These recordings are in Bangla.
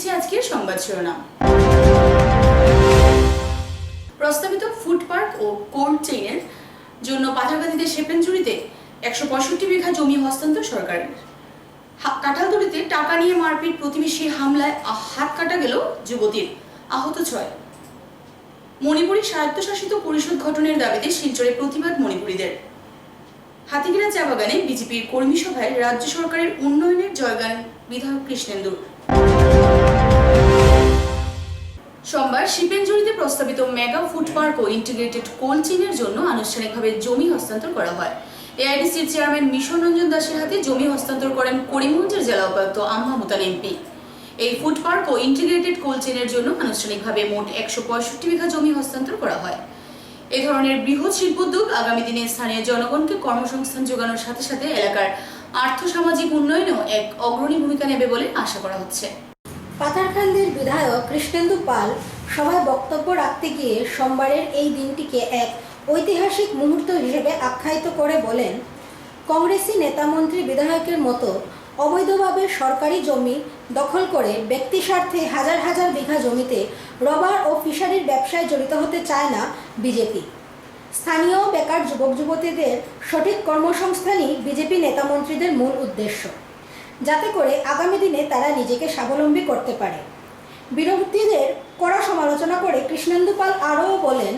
দিচ্ছি আজকের সংবাদ শিরোনাম। প্রস্তাবিত ফুড পার্ক ও কোল্ড চেইনের জন্য পাথারকান্দিতে শেপেনজুড়িতে 165 বিঘা জমি হস্তান্তর সরকারের। কাঁঠালতলিতে টাকা নিয়ে মারপিট, প্রতিবেশী হামলায় হাত কাটা গেল যুবতীর, আহত 6। মণিপুরি স্বায়ত্তশাসিত পরিষদ গঠনের দাবিতে শিলচরে প্রতিবাদ মণিপুরীদের। হাতিগিরা চা বাগানে বিজেপির কর্মী সভায় রাজ্য সরকারের উন্নয়নের জয়গান বিধায়ক কৃষ্ণেন্দুর। সোমবার শিপেনজুড়িতে প্রস্তাবিত মেগা ফুড পার্ক ও ইন্টিগ্রেটেড কোল্ড চেইনের জন্য আনুষ্ঠানিকভাবে জমি হস্তান্তর করা হয়। এআইডিসির চেয়ারম্যান মিশন রঞ্জন দাসের হাতে জমি হস্তান্তর করেন করিমগঞ্জের জেলা উপায়ুক্ত আম্মা মুতান এমপি। এই ফুড পার্ক ও ইন্টিগ্রেটেড কোল্ড চেইনের জন্য আনুষ্ঠানিকভাবে মোট 165 বিঘা জমি হস্তান্তর করা হয়। এই ধরনের বৃহৎ শিল্পোদ্যোগ আগামী দিনে স্থানীয় জনগণকে কর্মসংস্থান যোগানোর সাথে সাথে এলাকার আর্থসামাজিক উন্নয়নেও এক অগ্রণী ভূমিকা নেবে বলে আশা করা হচ্ছে। পাথারকান্দির বিধায়ক কৃষ্ণেন্দু পাল সভায় বক্তব্য রাখতে গিয়ে সোমবারের এই দিনটিকে এক ঐতিহাসিক মুহূর্ত হিসেবে আখ্যায়িত করে বলেন, কংগ্রেসি নেতামন্ত্রী বিধায়কের মতো অবৈধভাবে সরকারি জমি দখল করে ব্যক্তি স্বার্থে হাজার হাজার বিঘা জমিতে রবার ও ফিশারির ব্যবসায় জড়িত হতে চায় না বিজেপি। স্থানীয় বেকার যুবক যুবতীদের সঠিক কর্মসংস্থানই বিজেপি নেতামন্ত্রীদের মূল উদ্দেশ্য, যাতে করে আগামী দিনে তারা নিজেকে স্বাবলম্বী করতে পারে। বিরোধীদের কড়া সমালোচনা করে কৃষ্ণেন্দু পাল আরও বলেন,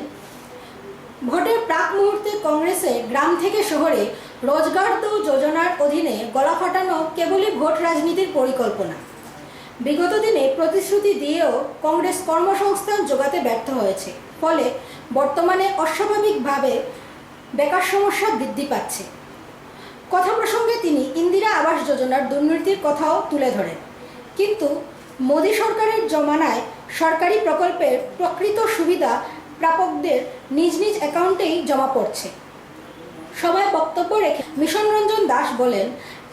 ভোটের প্রাক মুহূর্তে কংগ্রেসের গ্রাম থেকে শহরে রোজগার দো যোজনার অধীনে গলা ফাটানো কেবলই ভোট রাজনীতির পরিকল্পনা। বিগত দিনে প্রতিশ্রুতি দিয়েও কংগ্রেস কর্মসংস্থান যোগাতে ব্যর্থ হয়েছে, ফলে বর্তমানে অস্বাভাবিকভাবে বেকার সমস্যা বৃদ্ধি পাচ্ছে। কথা প্রসঙ্গে তিনি ইন্দিরা আবাস যোজনার দুর্নীতির কথাও তুলে ধরেন। কিন্তু মোদী সরকারের জমানায় সরকারি প্রকল্পের প্রকৃত সুবিধা প্রাপকদের নিজ নিজ অ্যাকাউন্টেই জমা পড়ছে। সভায় বক্তব্য রেখে মিশন রঞ্জন দাস বলেন,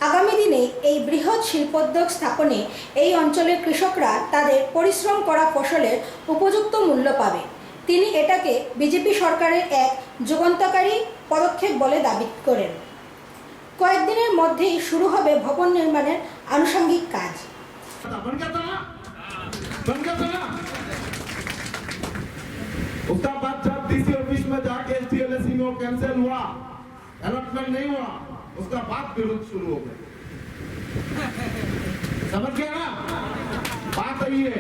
আগামী দিনে এই বৃহৎ শিল্পোদ্যোগ স্থাপনে এই অঞ্চলের কৃষকরা তাদের পরিশ্রম করা ফসলের উপযুক্ত মূল্য পাবে। তিনি এটাকে বিজেপি সরকারের এক যুগান্তকারী পদক্ষেপ বলে দাবি করেন। কয়েকদিনের মধ্যেই শুরু হবে ভবন নির্মাণের আনুষঙ্গিক কাজ। उसका बाद जब डीसी ऑफिस में जाके एसटीएलएसी में कैंसिल हुआ, अलॉटमेंट नहीं हुआ, उसका बाद विरोध शुरू हो गया। समझ गया ना बात? ये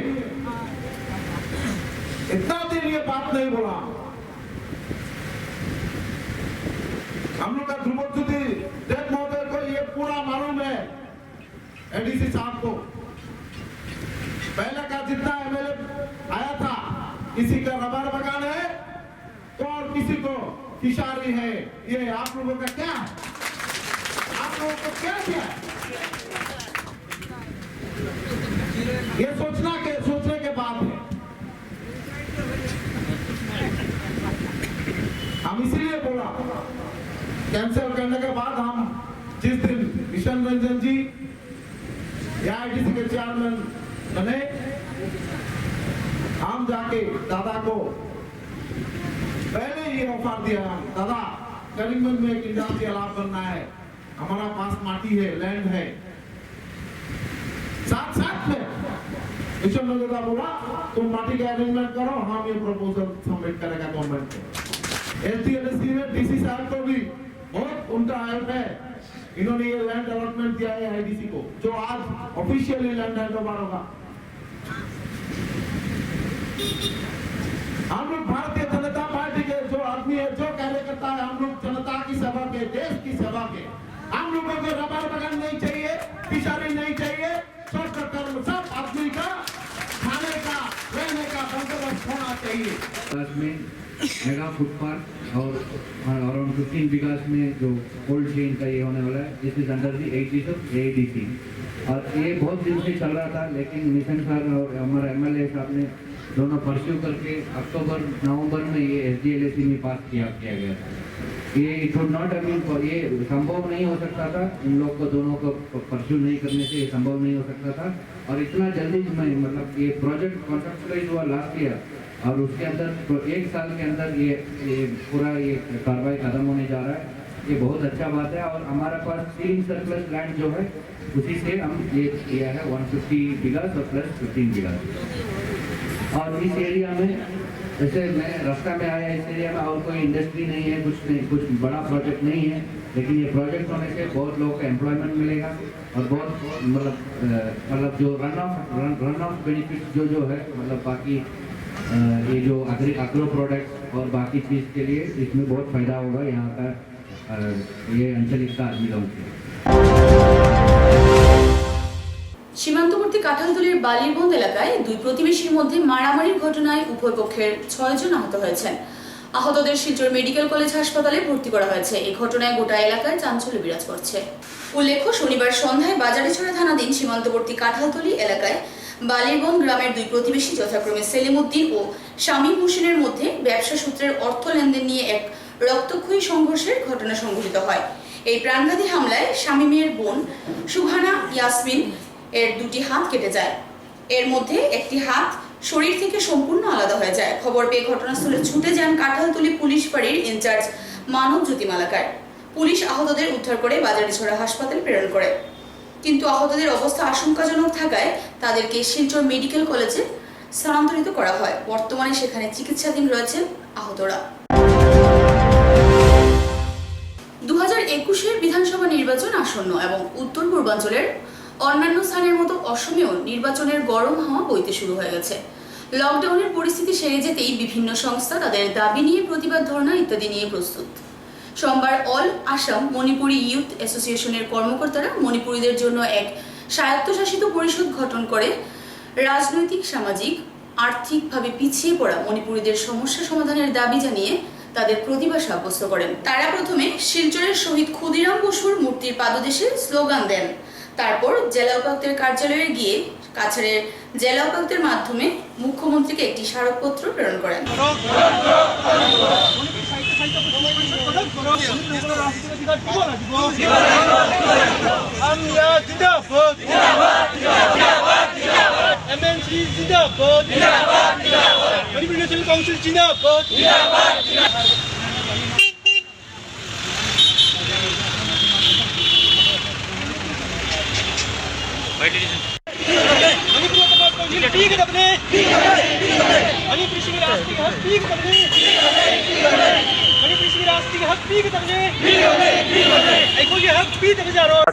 इतना दिन ये बात नहीं बोला। हम लोग का ध्रुवज्योति देव महोदय को ये पूरा मालूम है, एडीसी साहब को। पहले का जितना एमएलए आया था, किसी का रबर बगान है तो और किसी को फिशारी है। ये आप लोगों का क्या है? आप लोगों को क्या किया? ये सोचने के बाद है। हम इसलिए बोला, कैंसिल करने के बाद हम जिस दिन मिशन रंजन जी एआईडीसी के चेयरमैन बने, हम जाके दादा को पहले ये ऑफर दिया, दादा करीमगंज में एक इंडस्ट्री तालाब बनना है, हमारा पास माटी है, लैंड है। साथ में मिशन नगरदा बोला, तुम माटी का अरेंजमेंट करो, हम ये प्रपोजल सबमिट करेगा गवर्नमेंट को। एसटीएलएसी में डीसी साहब को भी बहुत उनका आयोग है, इन्होंने ये लैंड अलॉटमेंट दिया है आईडीसी को, जो आज ऑफिशियली लैंड हैंडओवर होगा। हम लोग भारतीय जनता पार्टी के जो आदमी है, जो कार्यकर्ता है, हम लोग जनता की सेवा के, देश की सेवा के। हम लोगों को रबर बगान नहीं चाहिए, फिशरी नहीं चाहिए, सब आदमी का खाने का रहने का बंदोबस्त होना चाहिए। में मेगा फूड पार्क और अराउंड 15 बीघास में जो कोल्ड चेन का ये होने वाला है, this is under the ADC of AIDC. और ये बहुत दिन से चल रहा था, लेकिन मिशन साहब और हमारा एमएलए साहब ने दोनों परस्यू करके अक्टूबर नवंबर में ये एसडीएलएसी में पास किया गया था। ये it would not I mean ये संभव नहीं हो सकता था, इन लोग को दोनों को परस्यू नहीं करने से ये संभव नहीं हो सकता था। और इतना जल्दी में मतलब ये प्रोजेक्ट कॉन्ट्रैक्चुअलाइज हुआ लास्ट ईयर, और उसके अंदर 1 साल के अंदर ये पूरा ये कार्रवाई खत्म होने जा रहा है। ये बहुत अच्छा बात है। और हमारे पास 3 सरप्लस लैंड जो है उसी से हम ये किया है 150 बीघा और प्लस 15 बीघा। और इस एरिया में जैसे मैं रास्ता में आया, इस एरिया में और कोई इंडस्ट्री नहीं है, कुछ बड़ा प्रोजेक्ट नहीं है, लेकिन ये प्रोजेक्ट होने से बहुत लोगों को एम्प्लॉयमेंट मिलेगा और बहुत मतलब जो रन ऑफ बेनिफिट जो है मतलब बाकी ये जो एग्रो प्रोडक्ट और बाकी चीज़ के लिए इसमें बहुत फायदा होगा यहाँ का ये अंचलिक का आदमी लोगों को। সীমান্তবর্তী কাঁঠালতলীর বালিরবন্দ এলাকায় দুই প্রতিবেশীর মধ্যে মারামারির ঘটনায় উভয় পক্ষের 6 জন আহত হয়েছেন। আহতদের শিলচর মেডিকেল কলেজ হাসপাতালে ভর্তি করা হয়েছে। এই ঘটনায় গোটা এলাকায় চাঞ্চল্য বিরাজ করছে। উল্লেখ্য, শনিবার সন্ধ্যায় বাজারিছড়া থানাধীন সীমান্তবর্তী কাঁঠালতলী এলাকায় বালিরবন্দ গ্রামের দুই প্রতিবেশী যথাক্রমে সেলিমউদ্দিন ও শামীম হোসেনের মধ্যে ব্যবসা সূত্রের অর্থ লেনদেন নিয়ে এক রক্তক্ষয়ী সংঘর্ষের ঘটনা সংঘটিত হয়। এই প্রাণঘাতী হামলায় শামীমের বোন সুবহানা ইয়াসমিন এর দুটি হাত কেটে যায়। এর মধ্যে একটি হাত শরীর থেকে সম্পূর্ণ আলাদা হয়ে যায়। খবর পেয়ে ঘটনাস্থলে ছুটে যান কাঁঠালতলী পুলিশ ফাঁড়ির ইনচার্জ মানবজ্যোতি মালাকার। পুলিশ আহতদের উদ্ধার করে বাজারিছড়া হাসপাতালে প্রেরণ করে, কিন্তু আহতদের অবস্থা আশঙ্কাজনক থাকায় তাদেরকে শিলচর মেডিকেল কলেজে স্থানান্তরিত করা হয়। বর্তমানে সেখানে চিকিৎসাধীন রয়েছেন আহতরা। 2021 বিধানসভা নির্বাচন আসন্ন এবং উত্তর পূর্বাঞ্চলের অন্যান্য স্থানের মতো অসমেও নির্বাচনের গরম হাওয়া বইতে শুরু হয়ে গেছে। লকডাউনের পরিস্থিতি সেরে যেতেই বিভিন্ন সংস্থা তাদের দাবি নিয়ে প্রতিবাদ ধর্ণা ইত্যাদি নিয়ে প্রস্তুত। সোমবার অল আসাম মণিপুরি ইউথ অ্যাসোসিয়েশনের কর্মকর্তারা মণিপুরীদের জন্য এক স্বায়ত্তশাসিত পরিষদ গঠন করে রাজনৈতিক, সামাজিক, আর্থিকভাবে পিছিয়ে পড়া মণিপুরীদের সমস্যা সমাধানের দাবি জানিয়ে তাদের প্রতিবাদ সাব্যস্ত করেন। তারা প্রথমে শিলচরের শহীদ ক্ষুদিরাম বসুর মূর্তির পাদদেশে স্লোগান দেন। তারপর জেলা উপায়ুক্তের কার্যালয়ে গিয়ে কাছাড়ের জেলা উপায়ুক্তের মাধ্যমে মুখ্যমন্ত্রীকে একটি স্মারকপত্র প্রেরণ করেন।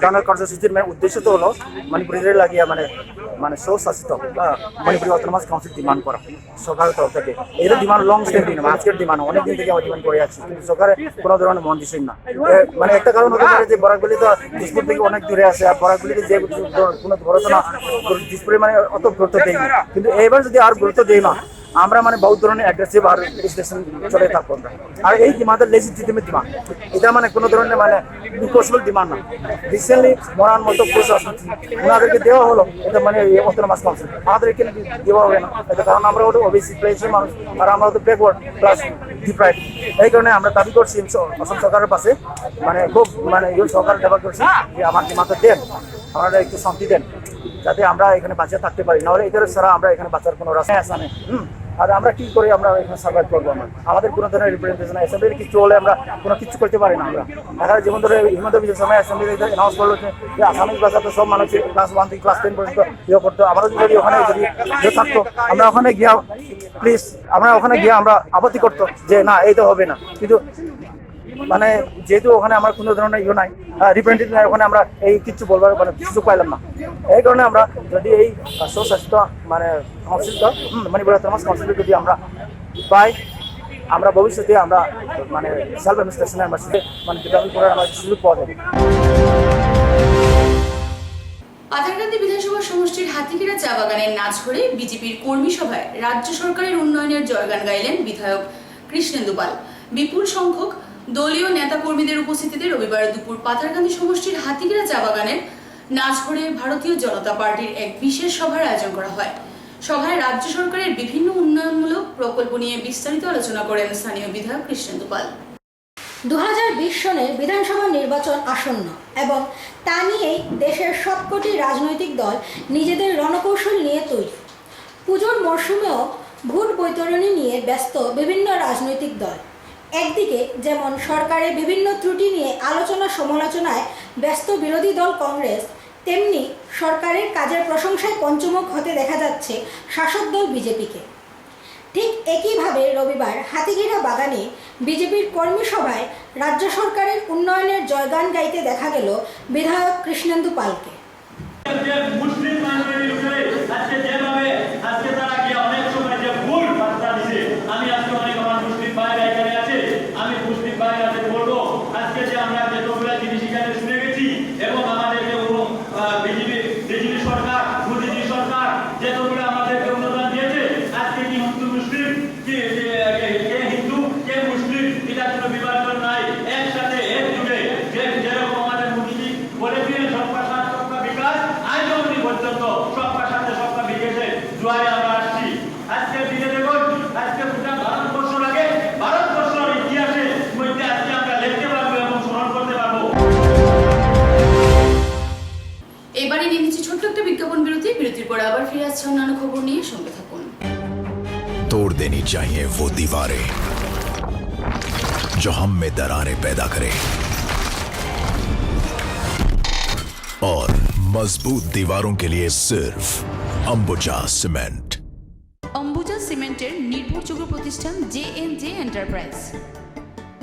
গঠনের কর্মসূচির উদ্দেশ্য তো হলো মণিপুরীদের লাগিয়ে মানে সুশাসিত মণিপুরি অটোনমাস কাউন্সিল ডিমান্ড করা সরকারের তরফ থেকে। এটা ডিমান্ড লং স্ট্যান্ডিং, আজকের ডিমান্ড অনেকদিন থেকে আমরা ডিমান্ড করে যাচ্ছি, কিন্তু সরকারে কোনো ধরনের মন দিচ্ছেন না। মানে একটা কারণ হতে পারে যে বরাকগুলি তো দিসপুর থেকে অনেক দূরে আছে, আর বরাকগুলিতে যে কোনো গুরুত্ব না, দিসপুরে মানে অত গুরুত্ব দেয় না। কিন্তু এবার যদি আর গুরুত্ব দেয় না, আমরা মানে বহুত ধরনের অ্যাগ্রেসিভ আর স্টেশন চলে থাকবো আমরা। আর এই ডিমান্ডের লেজিটিমেট ডিমান্ড, এটা মানে কোনো ধরনের মানে ইম্পসিবল ডিমান্ড না। রিসেন্টলি মরার মতো ওনাদেরকে দেওয়া হলো, এটা মানে অটোনমাস কাউন্সিল, আমাদের এখানে দেওয়া হবে না। এটা কারণ আমরা ওটা ওবিসি প্লেসের মানুষ, আর আমরা তো ব্যাকওয়ার্ড প্লাস ডিপ্রাইড। এই কারণে আমরা দাবি করছি অসম সরকারের পাশে, মানে খুব মানে সরকার দাবি করছি যে আমার ডিমান্ডটা দেন, আপনারা একটু শান্তি দেন, যাতে আমরা এখানে বাঁচিয়ে থাকতে পারি। নাহলে এদের ছাড়া আমরা এখানে বাঁচার কোনো রাস্তা আসা নেই। আর আমরা কি করে আমরা এখানে সার্ভাইভ করবো? আমাদের কোনো ধরনের রিপ্রেজেন্টেশন অ্যাসেম্বলির কিছু হলে আমরা কোনো কিছু করতে পারি না। আমরা এখানে যেমন ধরে হিমন্ত বিশ্ব শর্মা অ্যাসেম্বলি অ্যানাউন্স করলো যে আসামিজ ভাষা তো সব মানুষ ক্লাস 1 থেকে ক্লাস 10 পর্যন্ত ইয়ে করতো। আমারও যদি ওখানে যদি থাকতো, আমরা ওখানে গিয়া প্লিজ আমরা আপত্তি করতো যে না এই তো হবে না। কিন্তু মানে যেহেতু ওখানে আমার কোনো ধরনের ইয়ে নাই, রিপ্রেজেন্টেটিভ নাই, ওখানে আমরা এই কিছু বলবার মানে সুযোগ পাইলাম না। এই কারণে আমরা যদি এই সুস্বাস্থ্য মানে কাউন্সিলটা মণিপুর অটোনমাস কাউন্সিল যদি আমরা পাই, আমরা ভবিষ্যতে আমরা মানে সেলফ অ্যাডমিনিস্ট্রেশনে আমরা মানে ডেভেলপ করার আমরা সুযোগ পাওয়া যাবে। পাথারকান্দি বিধানসভা সমষ্টির হাতিকিরা চা বাগানের নাচঘরে বিজেপির কর্মী সভায় রাজ্য সরকারের উন্নয়নের জয়গান গাইলেন বিধায়ক কৃষ্ণেন্দু পাল। বিপুল সংখ্যক দলীয় নেতা কর্মীদের উপস্থিতিতে রবিবার দুপুর পাথারকান্দি সমষ্টির হাতিকিরা চা বাগানের নাচঘরে ভারতীয় জনতা পার্টির এক বিশেষ সভার আয়োজন করা হয়। সভায় রাজ্য সরকারের বিভিন্ন উন্নয়নমূলক প্রকল্প নিয়ে বিস্তারিত আলোচনা করেন স্থানীয় বিধায়ক কৃষ্ণেন্দু পাল। 2020 সনের বিধানসভা নির্বাচন আসন্ন এবং তা নিয়েই দেশের সবকটি রাজনৈতিক দল নিজেদের রণকৌশল নিয়ে তৈরি। পুজোর মরশুমেও ভোট বৈতরণী নিয়ে ব্যস্ত বিভিন্ন রাজনৈতিক দল। একদিকে যেমন সরকারের বিভিন্ন ত্রুটি নিয়ে আলোচনা সমালোচনায় ব্যস্ত বিরোধী দল কংগ্রেস, তেমনি সরকারের কাজের প্রশংসায় পঞ্চমুখ হতে দেখা যাচ্ছে শাসক দল বিজেপিকে। ঠিক একইভাবে রবিবার হাতিঘেরা বাগানে বিজেপির কর্মী সভায় রাজ্য সরকারের উন্নয়নের জয়গান গাইতে দেখা গেল বিধায়ক কৃষ্ণেন্দু পালকে। মুসলিম মাইনরিটির উপরে আজকে যেভাবে আজকে তারা গিয়ে অনেক সময় যে ভুল বার্তা দিছে, আমি আজকে অনেক আমার মুসলিম ভাইরা এখানে আছে, আমি মুসলিম ভাইরাদের বলবো আজকে যে আমরা যতগুলো জিনিস এখানে শুনে গেছি এবং আমাদেরকে বিজেপি সরকার, মোদীজি সরকার যতগুলো আমাদেরকে অনুদান দিয়েছে, আজকে কি হিন্দু মুসলিম কে হিন্দু কে মুসলিম এটা কোনো বিভাজন নাই, একসাথে একযুগে যেরকম আমাদের মোদীজি বলেছিলেন সবকা সাথ সবকা বিকাশ, আজ অবধি পর্যন্ত সবকা সাথে সবকা বিকাশে জোয়ারে আমরা আসছি। আজকে দিনে দেখুন, আজকে গোটা ভারতবর্ষ লাগে, ভারতবর্ষের ইতিহাসে মধ্যে আজকে আমরা লিখতে পারবো এবং স্মরণ করতে পারবো। এবারে নিয়ে নিচ্ছি ছোট্ট একটা বিজ্ঞাপন বিরতির পর আবার ফিরে আসছে অন্যান্য খবর নিয়ে, সঙ্গে থাকুন। तोड़ देनी चाहिए वो दीवारें जो हम में दरारें पैदा करें और मजबूत दीवारों के लिए सिर्फ अंबुजा सीमेंट। অম্বুজা সিমেন্টের নির্ভরযোগ্য প্রতিষ্ঠান JNJ এন্টারপ্রাইজ।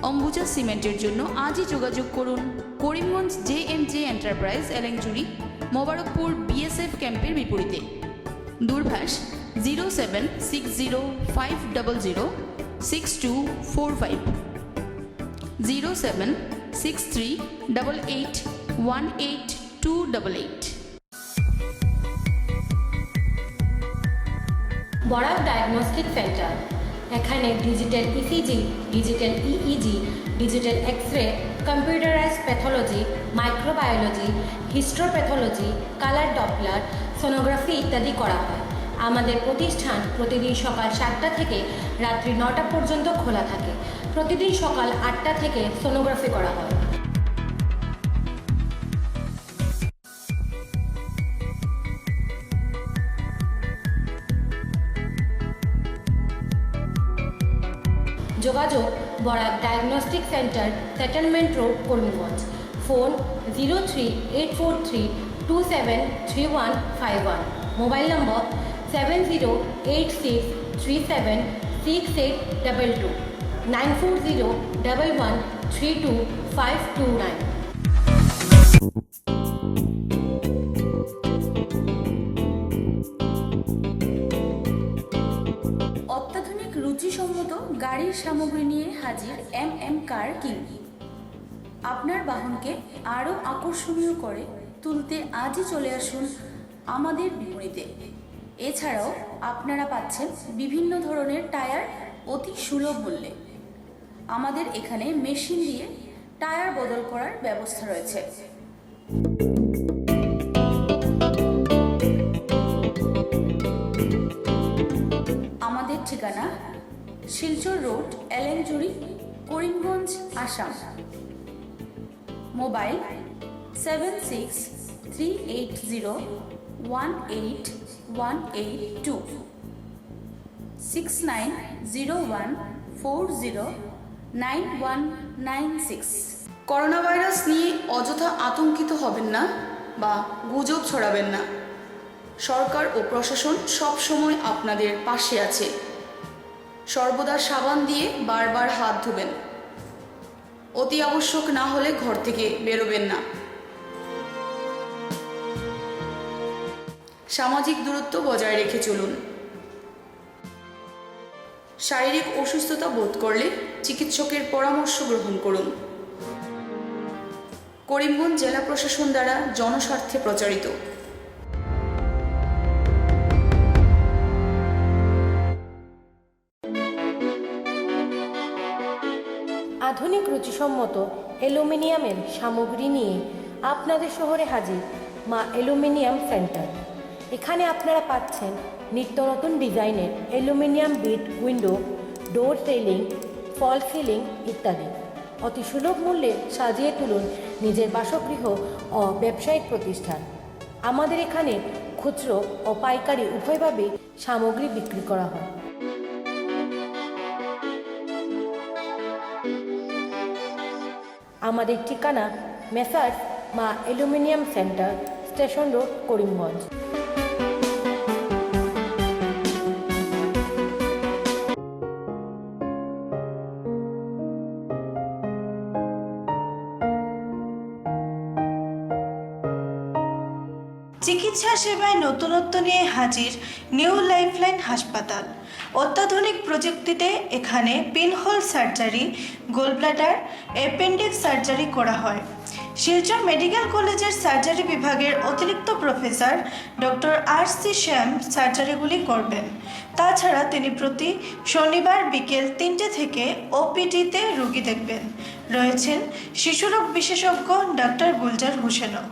অম্বুজা সিমেন্টের জন্য আজই যোগাযোগ করুন Karimganj JNJ enterprise, Elengchuri, Mobarakpur BSF ক্যাম্পের বিপরীতে। দূরভাষ 07605006245, 07638818288। বরাক ডায়াগনস্টিক সেন্টার, এখানে digital ECG, digital EEG, digital x-ray, computerise pathology, microbiology, histopathology, colour Doppler, sonography ইত্যাদি করা হয়। আমাদের প্রতিষ্ঠান প্রতিদিন সকাল 7টা থেকে রাত্রি 9টা পর্যন্ত খোলা থাকে। প্রতিদিন সকাল 8টা থেকে সোনোগ্রাফি করা হয়। যোগাযোগ Barak diagnostic centre, settlement road, Karimganj. Phone 03842733151। Mobile নম্বর 7086376822 9401132529। অত্যাধুনিক রুচিসম্মত গাড়ির সামগ্রী নিয়ে হাজির MM কার কিং। আপনার বাহনকে আরও আকর্ষণীয় করে তুলতে আজই চলে আসুন আমাদের বিপণীতে। এছাড়াও আপনারা পাচ্ছেন বিভিন্ন ধরনের টায়ার অতি সুলভ মূল্যে। আমাদের এখানে মেশিন দিয়ে টায়ার বদল করার ব্যবস্থা রয়েছে। আমাদের ঠিকানা Silchar road, Elengchuri, Karimganj, Assam. Mobile 7638018182, 6901409196। Corona virus নিয়ে অযথা আতঙ্কিত হবেন না বা গুজব ছড়াবেন না। সরকার ও প্রশাসন সব সময় আপনাদের পাশে আছে। সর্বদা সাবান দিয়ে বারবার হাত ধুবেন। অতি আবশ্যক না হলে ঘর থেকে বেরোবেন না। সামাজিক দূরত্ব বজায় রেখে চলুন। শারীরিক অসুস্থতা বোধ করলে চিকিৎসকের পরামর্শ গ্রহণ করুন। করিমগঞ্জ জেলা প্রশাসন দ্বারা জনস্বার্থে প্রচারিত। আধুনিক রুচিসম্মত অ্যালুমিনিয়ামের সামগ্রী নিয়ে আপনাদের শহরে হাজির মা অ্যালুমিনিয়াম সেন্টার। এখানে আপনারা পাচ্ছেন নিত্য নতুন ডিজাইনের অ্যালুমিনিয়াম বিট উইন্ডো, ডোর সিলিং, ফল সিলিং ইত্যাদি। অতি সুলভ মূল্যে সাজিয়ে তুলুন নিজের বাসগৃহ ও ব্যবসায়িক প্রতিষ্ঠান। আমাদের এখানে খুচরো ও পাইকারি উভয়ভাবেই সামগ্রী বিক্রি করা হয়। আমাদের ঠিকানা মেসার্স মা aluminium centre, station road, Karimganj. চিকিৎসা সেবায় নতুনত্ব নিয়ে হাজির নিউ লাইফলাইন হাসপাতাল। অত্যাধুনিক প্রযুক্তিতে এখানে pinhole surgery, gallbladder, appendix surgery করা হয়। শিলচর মেডিকেল কলেজের সার্জারি বিভাগের অতিরিক্ত প্রফেসর ডক্টর RC শ্যাম সার্জারিগুলি করবেন। তাছাড়া তিনি প্রতি শনিবার বিকেল 3টে থেকে OPD-তে রোগী দেখবেন। রয়েছেন শিশুরোগ বিশেষজ্ঞ ডাক্তার গুলজার হোসেনও।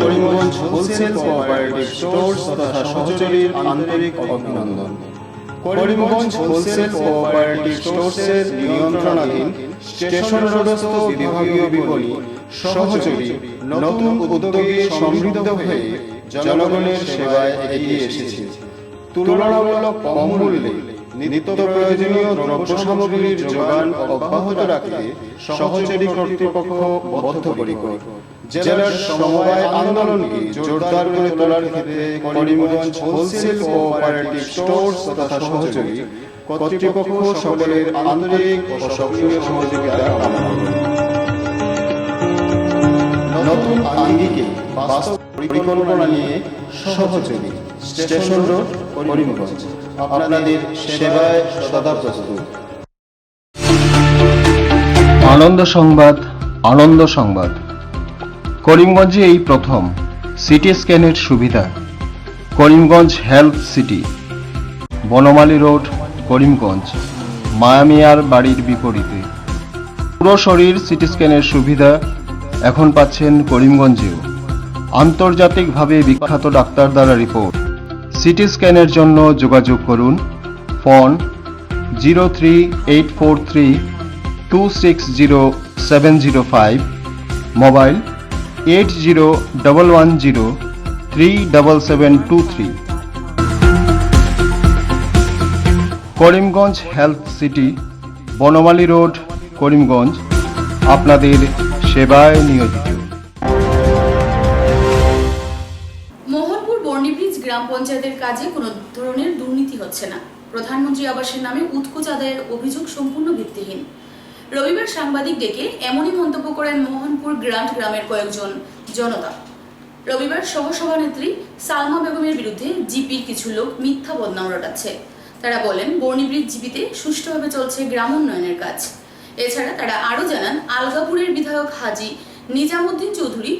করিমগঞ্জ হোলসেল কোঅপারেটিভ স্টোর্স তথা সহচরীর আন্তরিক অভিনন্দন। করিমগঞ্জ হোলসেল কোঅপারেটিভ স্টোর্সের নিয়ন্ত্রণাধীন স্টেশন রোডস্থ বিভাগীয় বিপণী সহচরী নতুন উদ্যোগে সমৃদ্ধ হয়ে জনগণের সেবায় এগিয়ে এসেছে। তুলনামূলক কম মূল্যে নিত্য প্রয়োজনীয় দ্রব্য সামগ্রীর যোগান অব্যাহত রাখতে সহচরী কর্তৃপক্ষ বদ্ধপরিকর। জেলার সমবায় আন্দোলনকে জোরদার করে তোলার ক্ষেত্রে করিমগঞ্জ হোলসেল কোঅপারেটিভ স্টোর্স তথা সহচরী কর্তৃপক্ষ সকলের আন্তরিক ও সক্রিয় সহযোগিতা কামনা করে নতুন আঙ্গিকে বাস্তব পরিকল্পনা নিয়ে সহচরী স্টেশন রোড, করিমগঞ্জ আপনাদের সেবায় সদা প্রস্তুত। আনন্দ সংবাদ, আনন্দ সংবাদ। করিমগঞ্জে এই প্রথম সিটি স্ক্যানের সুবিধা। Karimganj health city, Banamali road, Karimganj, মায়ামিয়ার বাড়ির বিপরীতে। পুরো শরীর সিটি স্ক্যানের সুবিধা এখন পাচ্ছেন করিমগঞ্জেও। আন্তর্জাতিকভাবে বিখ্যাত ডাক্তার দ্বারা রিপোর্ট। সিটি স্ক্যানের জন্য যোগাযোগ করুন phone 038432600705, mobile 8011037723। Karimganj health city, Banamali road, Karimganj আপনাদের সেবায় নিয়োজিত। মোহনপুর বর্ণিব্রিজ গ্রাম পঞ্চায়েতের কাজে কোনো ধরনের দুর্নীতি হচ্ছে না। প্রধানমন্ত্রী আবাসের নামে উৎকোচ আদায়ের অভিযোগ সম্পূর্ণ ভিত্তিহীন। রবিবার সাংবাদিক ডেকে এমনই মন্তব্য করেন মোহনপুর গ্রান্ট গ্রামের কয়েকজন জনতা। রবিবার সহসভানেত্রী সালমা বেগমের বিরুদ্ধে জিপির কিছু লোক মিথ্যা বদনাম রটাচ্ছে। তারা বলেন বর্ণিব্রিজ জিপিতে সুষ্ঠুভাবে চলছে গ্রাম উন্নয়নের কাজ। এছাড়া তারা আরও জানান আলগাপুরের বিধায়ক হাজী নিজামুদ্দিন চৌধুরী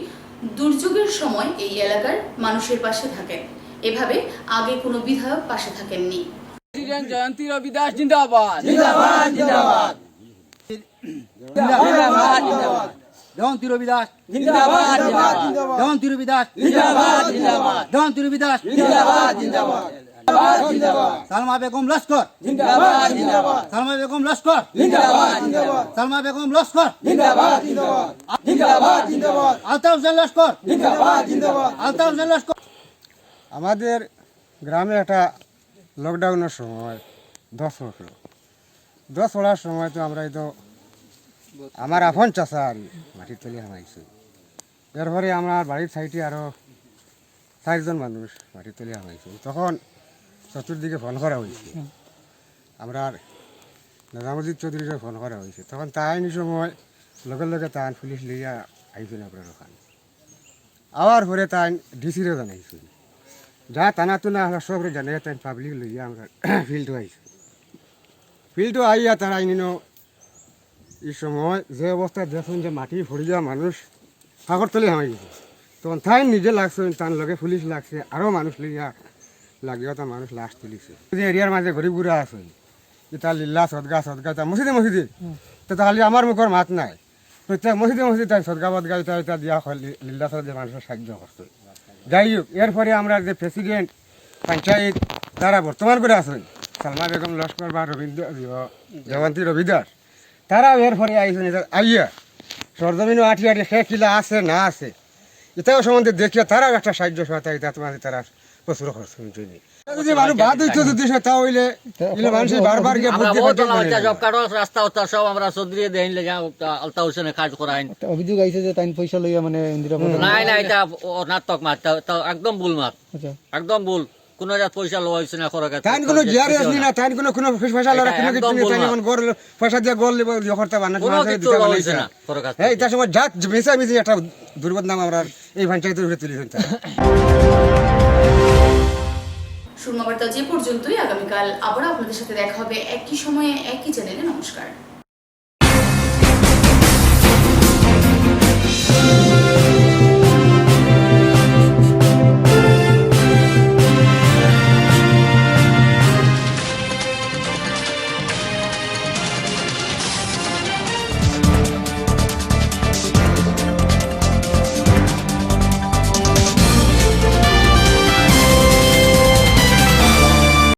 দুর্যোগের সময় এই এলাকার মানুষের পাশে থাকেন। এভাবে আগে কোনো বিধায়ক পাশে থাকেননি। জয়ন্তী রবি দাস জিন্দাবাদ, জিন্দাবাদ, জিন্দাবাদ, জিন্দাবাদ, জিন্দাবাদ। জয়ন্তী রবি দাস জিন্দাবাদ, জিন্দাবাদ, জয়ন্তী রবি দাস জিন্দাবাদ, জিন্দাবাদ, জয়ন্তী রবি দাস জিন্দাবাদ, জিন্দাবাদ, সালমা বেগম লস্কর জিন্দাবাদ, জিন্দাবাদ, সালমা বেগম লস্কর জিন্দাবাদ, জিন্দাবাদ, সালমা বেগম লস্কর জিন্দাবাদ, জিন্দাবাদ, জিন্দাবাদ, জিন্দাবাদ, আলতাফ হোসেন লস্কর জিন্দাবাদ, জিন্দাবাদ, আলতাফ হোসেন লস্কর। আমাদের গ্রামে একটা লকডাউনের সময় 10 পড়ার সময় তো আমরা তো আমার আপন চাষা আর মাটির তলি হামাইছি। এরপরে আমার বাড়ির সাইডে আরও 4জন মানুষ মাটির তলি হামাইছি। তখন চতুর্দিকে ফোন করা হয়েছে, আমরা নিজামুদ্দিন চৌধুরীকে ফোন করা হয়েছে। তখন তাই সময় লগে লগে তাই পুলিশ লইয়া আইছিল আপনার ওখানে। আবার পরে তাই ডিসিরও জানাইছিল, যা টানা টুনা আমরা সবরে জানাই তাই পাবলিক লইয়া আমরা ফিল্ডও আইছি। ফিল্ডও আইয়া তারা আইনিনো এই সময় যে অবস্থা দেখুন যে মাটি ভরি যাওয়া মানুষ ফাঁকরতলি হামাই গেছে। তখন তাই নিজে লাগছে, তার লগে পুলিশ লাগছে, আরও মানুষ লইয়া লাগিও তার মানুষ লাশ তুলিছে। যে এরিয়ার মাঝে গরিব বুড়া আছে, এটা লিল্লা সদগা তা মসজিদে তো তাহলে আমার মুখের মাত নাই প্রত্যেক মসজিদে তাই সদগা বদগা এটা দিয়া হয় লিল্লা সদগা মানুষের সাহায্য করছে। যাই হোক এরপরে আমরা যে প্রেসিডেন্ট পঞ্চায়েত তারা বর্তমান করে আছেন সালমা বেগম লস্কর বা জয়ন্তী রবিদাস তারাও এরপরে আইসেন আইয়া সরজমিনও আঠি সে কিলা আছে না আছে এটাও সম্বন্ধে দেখিয়া তারাও একটা সাহায্য সহায়তা এটা তোমাদের তারা প্রচুর খরচ যদি মানুষ বাদ হইতো যদি তা হইলে মানুষ বারবার গিয়ে রাস্তা সব আমরা সদরিয়ে দেন আলতা হোসেনে কাজ করাইন অভিযোগ আইছে যে তাই পয়সা লইয়া মানে নাই না এটা নাটক মাত একদম ভুল মাত একদম ভুল কোনো জাত পয়সা লওয়া হয়েছে না খরচ তাই কোনো জিআরএস নি না তাই কোনো পয়সা লওয়া কোনো কিছু নেই তাই এখন গর পয়সা দিয়ে গর লিব করতে বানা দিতে বলেছে না খরচ এই তার সময় জাত মেসা মিজি একটা দুর্বদনাম আমরা এই পঞ্চায়েতের উপরে তুলিছেন। শূন্যবার্তা যে পর্যন্তই। আগামীকাল আবার আপনাদের সাথে দেখা হবে একই সময়ে একই চ্যানেলে। নমস্কার।